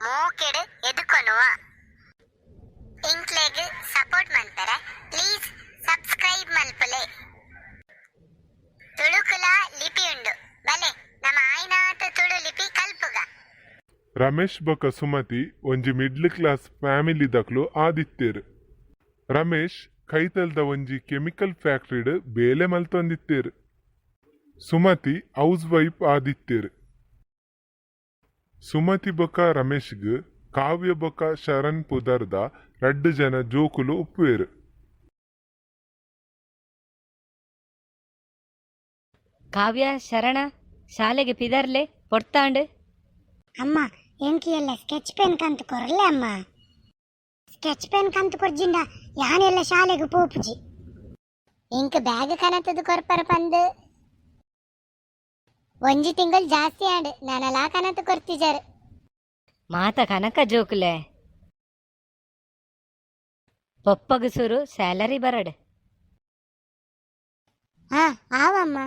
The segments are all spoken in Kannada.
ಮೂಕೆಡ್ ಎದುಕೊನುವ ಇಂಕ್ಲೆಗ್ ಸಪೋರ್ಟ್ ಮಲ್ಪೆರೆ ಪ್ಲೀಸ್ ಸಬ್ಸ್ಕ್ರೈಬ್ ಮಲ್ಪಲೆ. ತುಳುಕುಲ ಲಿಪಿ ಉಂಡು ಬಲೆ ನಮ್ಮ ಆಯ್ನಾತ ತುಳು ಲಿಪಿ ಕಲ್ಪುಗ. ರಮೇಶ್ ಬೊಕ ಸುಮತಿ ಒಂಜಿ ಮಿಡ್ಲ್ ಕ್ಲಾಸ್ ಫ್ಯಾಮಿಲಿ ದಕ್ಲು ಆದಿತ್ತೇರು. ರಮೇಶ್ ಕೈತಲ್ದ ಒಂಜಿ ಕೆಮಿಕಲ್ ಫ್ಯಾಕ್ಟ್ರಿಡ್ ಬೇಲೆ ಮಲ್ತೊಂದಿತ್ತೇರು. ಸುಮತಿ ಹೌಸ್ ವೈಫ್ ಆದಿತ್ತೇರು. ಸುಮತಿ ಬೊಕ ರಮೇಶ್ಗ್ ಕಾವ್ಯ ಬೊಕ ಶರಣ್ ಪುದರ್ದ 2 ಜನ ಜೋಕುಲು ಉಪ್ಪುವೆರು. ಕಾವ್ಯ ಶರಣ ಶಾಲೆಗೆ ಪಿದರ್ಲೆ ಪೊಡ್ತಾಂಡು ಅಮ್ಮ ಎಂಕಿ ಎಲ್ಲ ಸ್ಕೆಚ್ ಪೆನ್ ಕಂತು ಕೊರಲೆ ಅಮ್ಮ. ಸ್ಕೆಚ್ ಪೆನ್ ಕಂತು ಕೊರ್ಜಿಂಡ ಯಾನೆಲ್ಲ ಶಾಲೆಗೆ ಪೋಪುಜಿ ಇಂಕ್ ಬ್ಯಾಗ್ ಕನತದು ಕೊರ್ಪರ ಪಂದು ಒಂಜಿ ತಿಂಗಳು ಜಾಸ್ತಿ ಆಂಡ್ ನಾನಲಾ ಕನತು ಕೊರ್ತಿಜಾರು. ಮಾತ ಕನಕ ಜೋಕುಲೆ ಪೊಪ್ಪಗು ಸುರು ಸ್ಯಾಲರಿ ಬರಡ್. ಹಾ ಆವಮ್ಮ.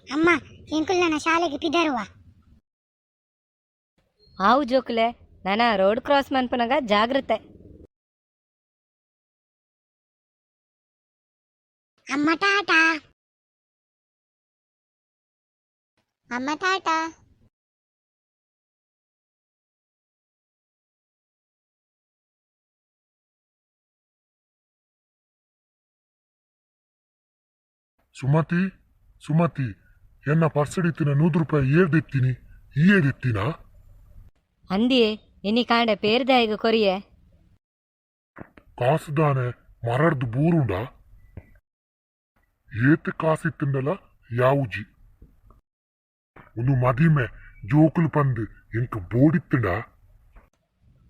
ಅಮ್ಮ ಎಂಕುಲ್ ನನ್ನ ಶಾಲೆಗೆ ಪಿದರುವ ಆವು ಜೋಕುಲೆ ನಾನ ರೋಡ್ ಕ್ರಾಸ್ ಮನ್ಪುನಗ ಜಾಗ್ರತೆ. ಅಮ್ಮ ಟಾಟಾ. ಅಮ್ಮ ಟಾಟಾ. ಸುಮತಿ ಸುಮತಿ ಎನ್ನ ಪರ್ಸಡಿತ್ತಿನ 100 ರೂಪಾಯಿ ಏರ್ದೆತ್ತೀನಿ ಈ ಏದೆತ್ತಿನ ಅಂದಿಯೇ ಇನಿ ಕಾಂಡೆ ಪೇರ್ದಾಯಿಗ ಕೊರಿಯೆ ಕಾಸುದಾನೆ ಮರಡ್ದು ಬೂರುಂಡ ಏತ್ ಕಾಸಿತ್ತಂಡಲ ಯಾವುಜಿ ಒಂದು ಮದಿಮೆ ಜೋಕುಲು ಪಂದು ಎಂಕ ಬೋಡಿತ್ತಂಡ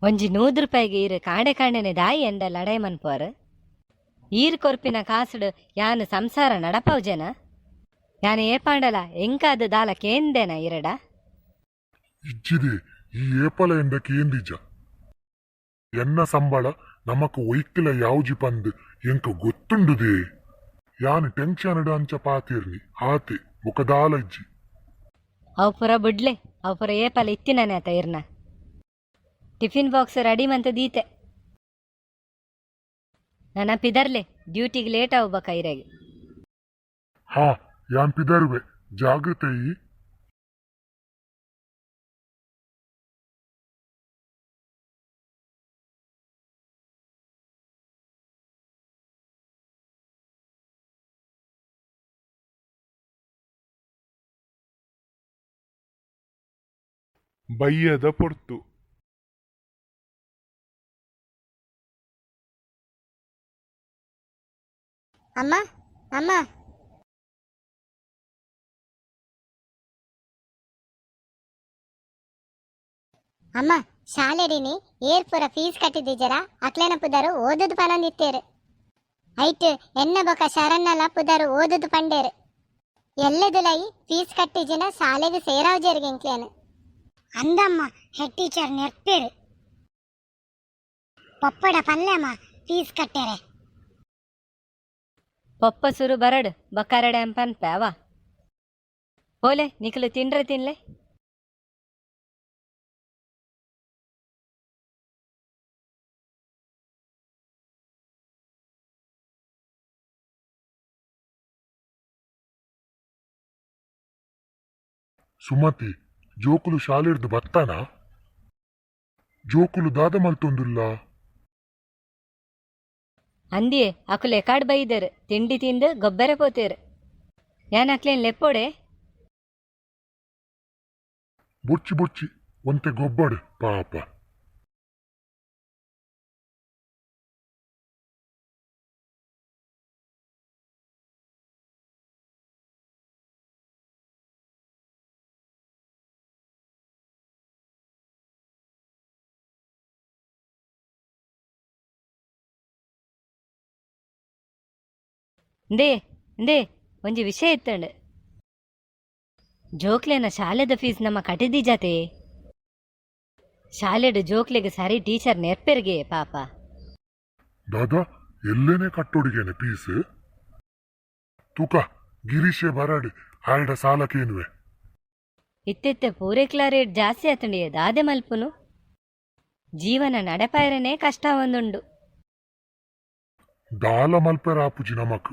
ಒಂಜಿ 100 ರೂಪಾಯಿಗೆ ಈರು ಕಾಂಡೆ ಕಾಂಡೆನೆ ದಾಯಿ ಎಂಡ ಲಡೈ ಮನ್ಪೋರು. ಈರು ಕೊರ್ಪಿನ ಕಾಸುಡು ಯಾನು ಸಂಸಾರ ನಡಪೌಜನ ಯಾನು ಏಪಾಂಡಲ ಎಂಕಾದ ದಾಲ ಕೇಂದೇನ ಇರಡ ಇಜ್ಜಿದೆ ಈ ಏಪಲ ಎಂದ ಕೇಂದಿಜ ಎನ್ನ ಸಂಬಳ ನಮಕ್ ಒಯ್ಕಿಲ ಯಾವುಜಿ ಪಂದು ಎಂಕ ಗೊತ್ತುಂಡುದೇ ಯಾನು ಟೆನ್ಷನ್ ಅಂಚ ಪಾತಿರ್ನಿ ಆತೆ ಮುಖದಾಲ ಇಜ್ಜಿ ಅವು ಪುರ ಬುಡ್ಲೆ ಅವು ಪುರ ಏಪಲ ಇತ್ತಿನನೆ ಆತ ಇರ್ನ ಟಿಫಿನ್ ಬಾಕ್ಸ್ ರೆಡಿ ಮಂತ ದೀತೆ. ನನ್ನ ಪಿದರ್ಲೆ ಡ್ಯೂಟಿಗೆ ಲೇಟ್ ಆಗ್ಬೇಕ ಇರೆಗೆ. ಹಾ ಯಾನ್ ಪಿದರ್ವೆ ಜಾಗ್ರತೆ. ಬಯ್ಯದ ಪೊರ್ತು ಅಮ್ಮ ಅಮ್ಮ ಅಮ್ಮ ಶಾಲೆಡಿನಿ ಏರ್ಪುರ ಫೀಸ್ ಕಟ್ಟಿದ್ದೀಜರ ಅಕ್ಲೇನ ಪುದರು ಓದುದು ಪನಂದಿತ್ತೇರು ಐಟ್ ಎನ್ನ ಬೊಕ ಶರಣ್ಣಲ ಪುದರು ಓದುದು ಪಂಡೇರು ಎಲ್ಲದುಲೈ ಫೀಸ್ ಕಟ್ಟಿಜಿನ ಶಾಲೆಗೆ ಸೇರಾವ್ಜೇರಿಗೆ ಇಂಕ್ಲೇನು ಅಂದಮ್ಮ ಹೆಡ್ ಟೀಚರ್ ನೆರ್ಪೇರು ಪಪ್ಪಡ ಪಲ್ಯಮ್ಮ ಫೀಸ್ ಕಟ್ಟೆರೆ ಪೊಪ್ಪ ಸುರು ಬರಡು ಬಕ್ಕರಡೆ ಅಂಪನ್ಪೆ ಅವ ಓಲೆ ನಿಖಲು ತಿನ್ರೆ ತಿನ್ಲೆ. ಸುಮತಿ ಜೋಕುಲು ಶಾಲೆರ್ದು ಬತ್ತಾನ ಜೋಕುಲು ದಾದ ಮಲ್ತೊಂದುಲ್ಲ ಅಂದಿಯೇ ಅಕುಲೆ ಕಾಡ್ ಬೈದರು ತಿಂಡಿ ತಿಂದು ಗೊಬ್ಬರ ಪೋತೇರು ಯಾನ್ ಅಕ್ಲೇನ್ ಲೆಪ್ಪೋಡೆ ಬೊಚ್ಚಿ ಬೊಚ್ಚಿ ಒಂತೆ ಗೊಬ್ಬಡು ಪಾಪ. ದೇ ಒಂಜಿ ವಿಷಯ ಇತ್ತಂಡು ಜೋಕ್ಲೆನ ಶಾಲೆದ ಫೀಸ್ ನಮ್ಮ ಕಟ್ಟಿದಿ ಜಾತೆ ಶಾಲೆಡ್ ಜೋಕ್ಲೆಗೆ ಸರಿ ಟೀಚರ್ ನೆರ್ಪೆರ್ಗೆ ಪಾಪ ದಾದಾ ಎಲ್ಲೇನೆ ಕಟ್ಟೊಡಿಗೇನೆ ಪೀಸ್ ತೂಕ ಗಿರೀಶೆ ಬರಾಡು ಆಯ್ಡ ಸಾಲಕೇನುವೆ ಇತ್ತಿತ್ತೆ ಪೂರೆಕ್ಲ ರೇಟ್ ಜಾಸ್ತಿ ಆತಂಡಿಯ ದಾದೆ ಮಲ್ಪುನು ಜೀವನ ನಡಪಾಯರನೇ ಕಷ್ಟ ಒಂದುಂಡು. ದಾಲ ಮಲ್ಪೆರ ಆಪುಜಿ ನಮಕ್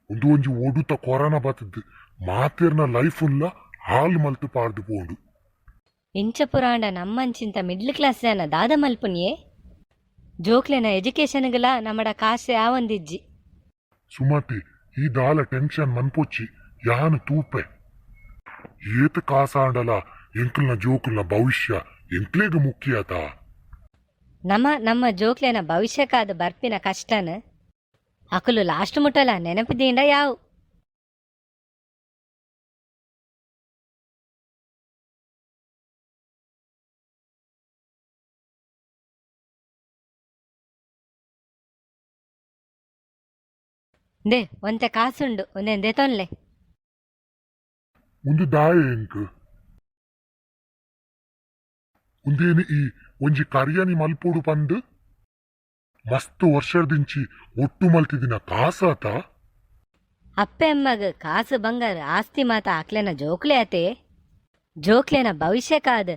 ಒಂದು ಒಂಜಿ ಒಡುತ್ತ ಕೊರೋನಾ ಬತ್ತದ್ದು ಮಾತೇರ್ನ ಲೈಫ್ ಉಲ್ಲ ಹಾಲ್ ಮಲ್ತು ಪಾರ್ದು ಪೋಂಡು. ಇಂಚ ಪುರಾಂಡ ನಮ್ಮಂಚಿಂತ ಮಿಡ್ಲ್ ಕ್ಲಾಸ್ ಜನ ದಾದ ಮಲ್ಪುನಿಯೇ ಜೋಕ್ಲೆನ ಎಜುಕೇಶನ್ಗಲ ನಮ್ಮಡ ಕಾಸೆ ಆವಂದಿಜ್ಜಿ. ಸುಮತಿ ಈ ದಾಲ ಟೆನ್ಷನ್ ಮನ್ಪೊಚ್ಚಿ ಯಾನು ತೂಪೆ ಏತ ಕಾಸಾಂಡಲ ಎಂಕ್ಲ್ನ ಜೋಕುಲ್ನ ಭವಿಷ್ಯ ಎಂಕ್ಲೇಗ ಮುಖ್ಯಾತ. ನಮ್ಮ ಜೋಕ್ಲೆನ ಭವಿಷ್ಯಕ್ಕಾದ ಬರ್ಪಿನ ಕಷ್ಟನ ಅಕಲು ಲಾಸ್ಟ್ ಮುಟ್ಟಲ ನೆನಪಿದೀಂಡ ಯಾವು. ದೇ ಒಂತೆ ಕಾಸುಂಡು ಒಂದೆಂದೆ ತೊನ್ಲೆ ಒಂದು ದಾಯ ಎಂಕ್ ಒಂದೇನು ಈ ಒಂಜಿ ಕರಿಯನಿ ಮಲ್ಪೋಡು ಪಂದು ಮಸ್ತ್ ವರ್ಷದಿಂಚಿ ಒಟ್ಟು ಮಲ್ತಿದಿನ ಕಾಸಾತ. ಅಪ್ಪೆ ಅಮ್ಮಗ ಕಾಸು ಬಂಗಾರ ಆಸ್ತಿ ಮಾತ ಆಕ್ಲೆನ ಜೋಕ್ಲೆ ಆತೆ ಜೋಕ್ಲೆನ ಭವಿಷ್ಯಕ್ಕಾದ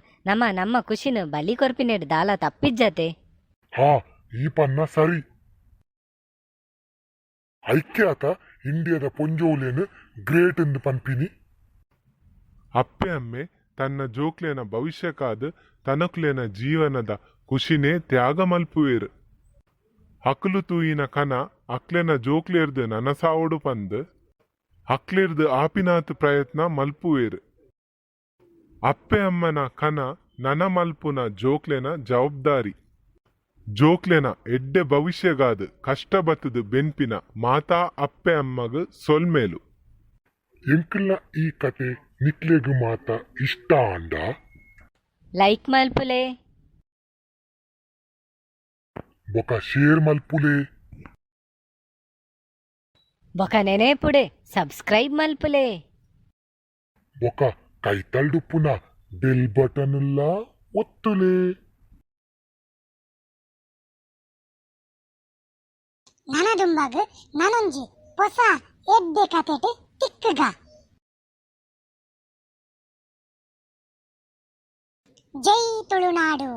ನಮ್ಮ ಖುಷಿನ ಬಲಿ ಕೊರ್ಪಿನೆಡ್ ದಾಲ ತಪ್ಪಿಜ್ಜತೆ. ಹಾ ಈ ಪನ್ನ ಸರಿ ಐಕ್ಯಾತ ಇಂಡಿಯಾದ ಪೊಂಜೋಲೇನು ಗ್ರೇಟ್ ಎಂದು ಪನ್ಪಿನಿ. ಅಪ್ಪೆ ಅಮ್ಮೆ ತನ್ನ ಜೋಕ್ಲೆನ ಭವಿಷ್ಯಕ್ಕಾದ ತನಕ್ಲೆನ ಜೀವನದ ಖುಷಿನೇ ತ್ಯಾಗ ಮಲ್ಪುವೇರು. ಅಕ್ಲು ತೂಯಿನ ಕನ ಅಕ್ಲೆನ ಜೋಕ್ಲೇರ್ದು ನನಸಾವಡು ಪಂದ್ ಅಕ್ಲೇರ್ದು ಆಪಿನಾತ್ ಪ್ರಯತ್ನ ಮಲ್ಪುವೇರು. ಅಪ್ಪೆ ಅಮ್ಮನ ಕನ ನನ ಮಲ್ಪುನ ಜೋಕ್ಲೆನ ಜವಾಬ್ದಾರಿ. ಜೋಕ್ಲೆನ ಎಡ್ಡೆ ಭವಿಷ್ಯಗಾದ ಕಷ್ಟ ಬತ್ತದು ಬೆನ್ಪಿನ ಮಾತಾ ಅಪ್ಪೆ ಅಮ್ಮಗ ಸೊಲ್ಮೇಲು. ಎಂಕ್ಲ ಈ ಕತೆ ನಿಕ್ಲೆಗು ಮಾತ ಇಷ್ಟ ಅಂಡ ಲೈಕ್ ಮಲ್ಪುಲೆ ಬೊಕ ಶೇರ್ ಮಲ್ಪುಲೆ ಬೊಕ ನೆನೆಪುಡೆ ಸಬ್ಸ್ಕ್ರೈಬ್ ಮಲ್ಪುಲೆ ಬೊಕ ಕೈತಲ್ಡುಪ್ಪುನ ಬೆಲ್ ಬಟನ್ ಎಲ್ಲ ಒತ್ತುಲೆ. ನನದುಂಬಾಗ ನನೊಂಜಿ ಹೊಸ ಎಡ್ಡೆ ಕತೆಟ್ ತಿಕ್ಕಗ ಜೈ ತುಳುನಾಡು.